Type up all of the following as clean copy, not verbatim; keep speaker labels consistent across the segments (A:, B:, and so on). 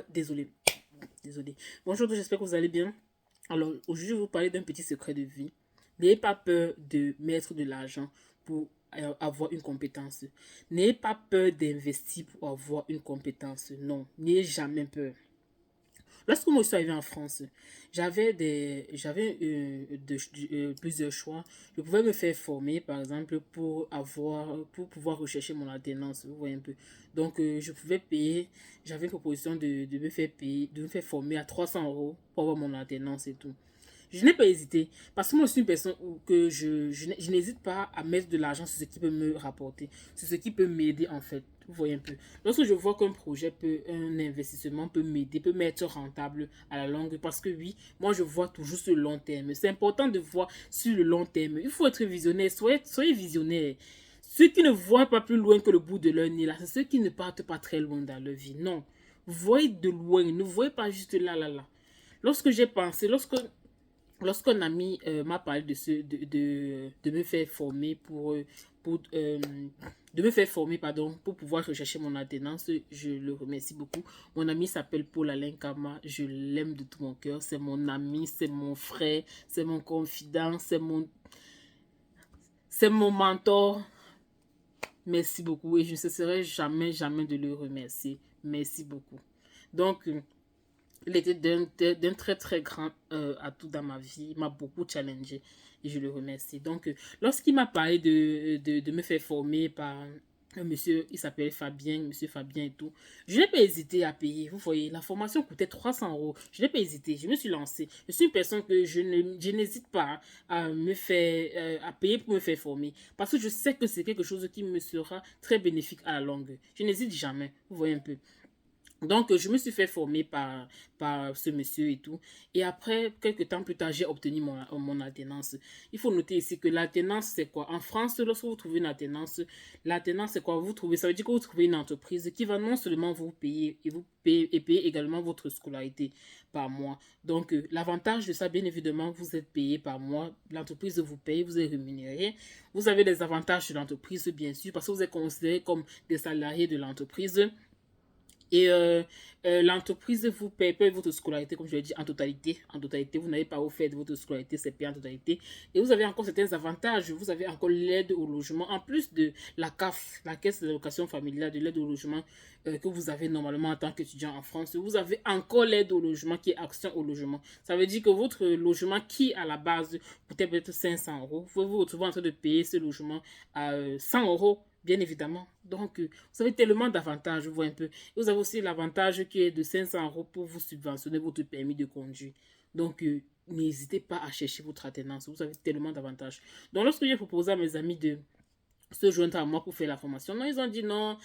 A: Désolé. Désolé. Bonjour, j'espère que vous allez bien. Alors, aujourd'hui, je vais vous parler d'un petit secret de vie. N'ayez pas peur de mettre de l'argent pour avoir une compétence. N'ayez pas peur d'investir pour avoir une compétence. Non, n'ayez jamais peur. Lorsque moi je suis arrivé en France, j'avais plusieurs choix. Je pouvais me faire former, par exemple, pour pouvoir rechercher mon alternance. Vous voyez un peu. Donc, je pouvais payer. J'avais une proposition de me faire payer, de me faire former à 300 € pour avoir mon alternance et tout. Je n'ai pas hésité parce que moi je suis une personne que je n'hésite pas à mettre de l'argent sur ce qui peut me rapporter, sur ce qui peut m'aider en fait. Vous voyez un peu. Lorsque je vois qu'un projet peut, un investissement peut m'aider, peut m'être rentable à la longue, parce que oui, moi je vois toujours sur le long terme. C'est important de voir sur le long terme. Il faut être visionnaire, soyez visionnaire. Ceux qui ne voient pas plus loin que le bout de leur nez, là, c'est ceux qui ne partent pas très loin dans leur vie. Non. Voyez de loin, ne voyez pas juste là, là, là. Lorsque j'ai pensé, lorsqu'un ami m'a parlé de me faire former pour, de me faire former, pardon, pour pouvoir rechercher mon alternance, je le remercie beaucoup. Mon ami s'appelle Paul Alain Kama, je l'aime de tout mon cœur, c'est mon ami, c'est mon frère, c'est mon confident, c'est mon mentor. Merci beaucoup et je ne cesserai jamais, jamais de le remercier. Merci beaucoup. Donc, il était d'un très très grand atout dans ma vie. Il m'a beaucoup challengé et je le remercie. Donc, lorsqu'il m'a parlé de me faire former par un monsieur, il s'appelle Fabien, monsieur Fabien et tout, je n'ai pas hésité à payer. Vous voyez, la formation coûtait 300 €. Je n'ai pas hésité, je me suis lancée. Je suis une personne que je n'hésite pas à me faire, à payer pour me faire former. Parce que je sais que c'est quelque chose qui me sera très bénéfique à la longue. Je n'hésite jamais. Vous voyez un peu. Donc, je me suis fait former par ce monsieur et tout. Et après, quelques temps plus tard, j'ai obtenu mon alternance. Il faut noter ici que l'alternance, c'est quoi? En France, lorsque vous trouvez une alternance, l'alternance, c'est quoi? Vous trouvez, ça veut dire que vous trouvez une entreprise qui va non seulement vous payer, et payer également votre scolarité par mois. Donc, l'avantage de ça, bien évidemment, vous êtes payé par mois. L'entreprise vous paye, vous êtes rémunéré. Vous avez les avantages de l'entreprise, bien sûr, parce que vous êtes considéré comme des salariés de l'entreprise. Et l'entreprise vous paye votre scolarité, comme je l'ai dit, en totalité. En totalité, vous n'avez pas offert de votre scolarité, c'est payé en totalité. Et vous avez encore certains avantages. Vous avez encore l'aide au logement, en plus de la CAF, la Caisse d'allocation familiale, de l'aide au logement que vous avez normalement en tant qu'étudiant en France. Vous avez encore l'aide au logement qui est action au logement. Ça veut dire que votre logement qui, à la base, coûtait peut-être 500 €, vous vous retrouvez en train de payer ce logement à 100 € bien évidemment. Donc, vous avez tellement d'avantages, vous voyez un peu. Et vous avez aussi l'avantage qui est de 500 € pour vous subventionner votre permis de conduire. Donc, n'hésitez pas à chercher votre alternance. Vous avez tellement d'avantages. Donc, lorsque j'ai proposé à mes amis de se joindre à moi pour faire la formation. Non, ils ont dit non,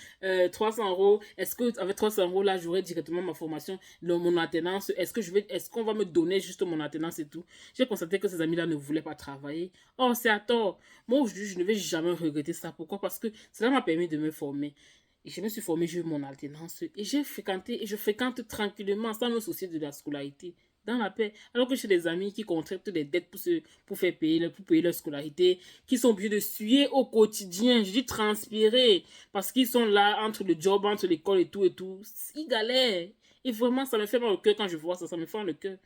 A: 300 €. Est-ce que avec 300 € là, j'aurai directement ma formation, mon alternance? Est-ce qu'on va me donner juste mon alternance et tout? J'ai constaté que ces amis-là ne voulaient pas travailler. Oh, c'est à tort. Moi, aujourd'hui, je ne vais jamais regretter ça. Pourquoi? Parce que cela m'a permis de me former. Et je me suis formé, j'ai eu mon alternance. Et j'ai fréquenté, et je fréquente tranquillement, sans me soucier de la scolarité, dans la paix. Alors que j'ai des amis qui contractent des dettes pour faire payer, pour payer leur scolarité, qui sont obligés de suer au quotidien, je dis transpirer, parce qu'ils sont là entre le job, entre l'école et tout et tout. Ils galèrent. Et vraiment, ça me fait mal au cœur quand je vois ça, ça me fait mal au cœur.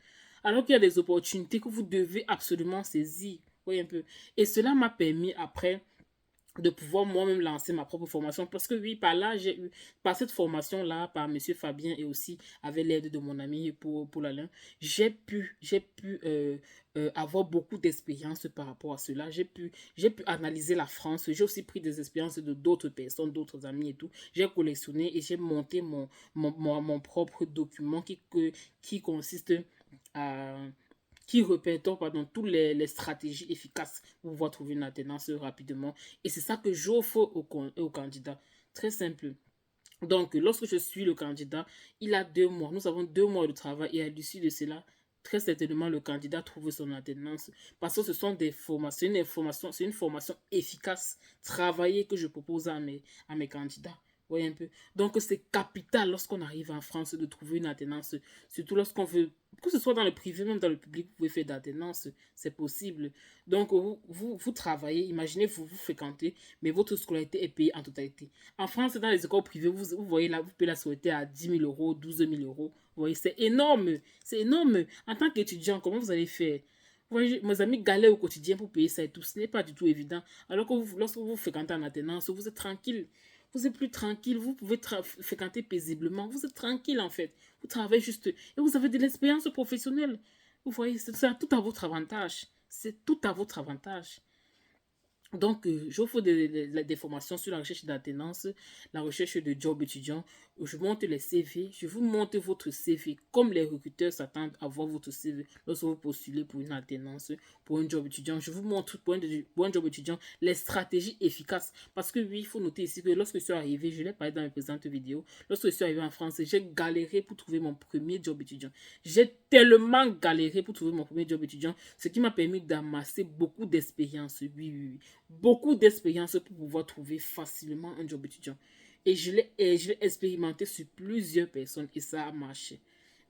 A: Alors qu'il y a des opportunités que vous devez absolument saisir. Vous voyez un peu. Et cela m'a permis après de pouvoir moi-même lancer ma propre formation. Parce que oui, par là, j'ai eu, par cette formation-là, par monsieur Fabien et aussi avec l'aide de mon ami pour l'Alain, j'ai pu avoir beaucoup d'expérience par rapport à cela. J'ai pu analyser la France. J'ai aussi pris des expériences de d'autres personnes, d'autres amis et tout. J'ai collectionné et j'ai monté mon propre document qui consiste à qui répétons pardon, toutes les stratégies efficaces pour pouvoir trouver une alternance rapidement. Et c'est ça que j'offre au candidat. Très simple. Donc, lorsque je suis le candidat, il a 2 mois. Nous avons 2 mois de travail et à l'issue de cela, très certainement, le candidat trouve son alternance. Parce que ce sont des formations, c'est une formation efficace, travaillée que je propose à mes candidats. voyez un peu. Donc, c'est capital lorsqu'on arrive en France de trouver une alternance, surtout lorsqu'on veut, que ce soit dans le privé, même dans le public, vous pouvez faire d'alternance, c'est possible. Donc, vous travaillez, imaginez, vous fréquentez, mais votre scolarité est payée en totalité. En France, dans les écoles privées, vous voyez là, vous payez la scolarité à 10 000 euros, 12 000 euros. Vous voyez, c'est énorme, c'est énorme. En tant qu'étudiant, comment vous allez faire? Vous voyez, mes amis galèrent au quotidien pour payer ça et tout. Ce n'est pas du tout évident. Alors que lorsque vous fréquentez en alternance, vous êtes tranquille. Vous êtes plus tranquille, vous pouvez fréquenter paisiblement, vous êtes tranquille en fait. Vous travaillez juste et vous avez de l'expérience professionnelle. Vous voyez, c'est tout à votre avantage. C'est tout à votre avantage. Donc, j'offre des formations sur la recherche d'alternance, la recherche de job étudiant. Je monte les CV, je vous montre votre CV comme les recruteurs s'attendent à voir votre CV lorsque vous postulez pour une alternance, pour un job étudiant. Je vous montre pour un job étudiant les stratégies efficaces. Parce que oui, il faut noter ici que lorsque je suis arrivé, je l'ai parlé dans mes présentes vidéos, lorsque je suis arrivé en France, j'ai galéré pour trouver mon premier job étudiant. J'ai tellement galéré pour trouver mon premier job étudiant, ce qui m'a permis d'amasser beaucoup d'expérience. Oui, oui, oui, beaucoup d'expérience pour pouvoir trouver facilement un job étudiant. Et je l'ai expérimenté sur plusieurs personnes et ça a marché.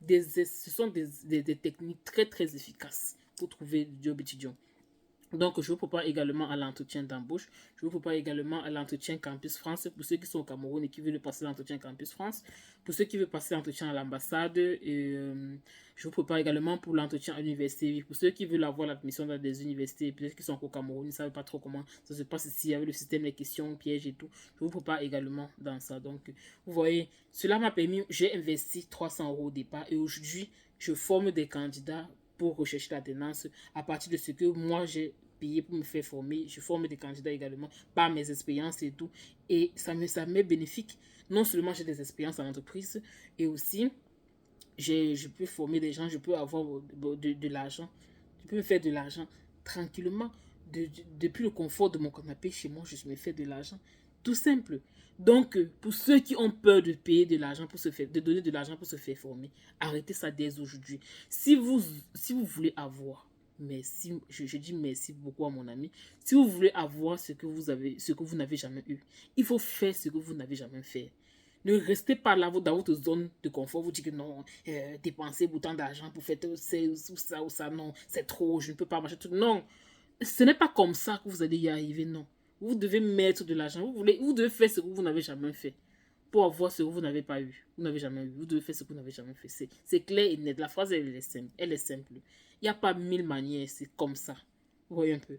A: Ce sont des techniques très très efficaces pour trouver du job étudiant. Donc, je vous prépare également à l'entretien d'embauche. Je vous prépare également à l'entretien Campus France pour ceux qui sont au Cameroun et qui veulent passer l'entretien Campus France. Pour ceux qui veulent passer l'entretien à l'ambassade, je vous prépare également pour l'entretien à l'université. Pour ceux qui veulent avoir l'admission dans des universités, peut-être qui sont au Cameroun, ils ne savent pas trop comment ça se passe ici avec le système, les questions, pièges et tout. Je vous prépare également dans ça. Donc, vous voyez, cela m'a permis, j'ai investi 300 € au départ et aujourd'hui, je forme des candidats pour rechercher l'alternance à partir de ce que moi j'ai payé pour me faire former. Je forme des candidats également par mes expériences et tout. Et ça m'est bénéfique. Non seulement j'ai des expériences en entreprise, et aussi je peux former des gens, je peux avoir de l'argent. Je peux me faire de l'argent tranquillement. Depuis le confort de mon canapé chez moi, je me fais de l'argent. Tout simple. Donc, pour ceux qui ont peur de payer de l'argent pour se faire, de donner de l'argent pour se faire former, arrêtez ça dès aujourd'hui. Si vous voulez avoir, merci, je dis merci beaucoup à mon ami. Si vous voulez avoir ce que vous n'avez jamais eu, il faut faire ce que vous n'avez jamais fait. Ne restez pas là dans votre zone de confort. Vous dites que non, dépenser autant d'argent pour faire ça ou ça, non, c'est trop, je ne peux pas marcher tout. Non, ce n'est pas comme ça que vous allez y arriver, non. Vous devez mettre de l'argent. Vous devez faire ce que vous n'avez jamais fait pour avoir ce que vous n'avez pas eu. Vous n'avez jamais eu. Vous devez faire ce que vous n'avez jamais fait. C'est clair et net. La phrase, elle est simple. Elle est simple. Il n'y a pas mille manières. C'est comme ça. Vous voyez un peu.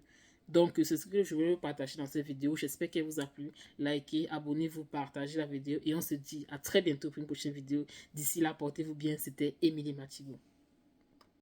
A: Donc, c'est ce que je voulais partager dans cette vidéo. J'espère qu'elle vous a plu. Likez, abonnez-vous, partagez la vidéo. Et on se dit à très bientôt pour une prochaine vidéo. D'ici là, portez-vous bien. C'était Émilie Matigo.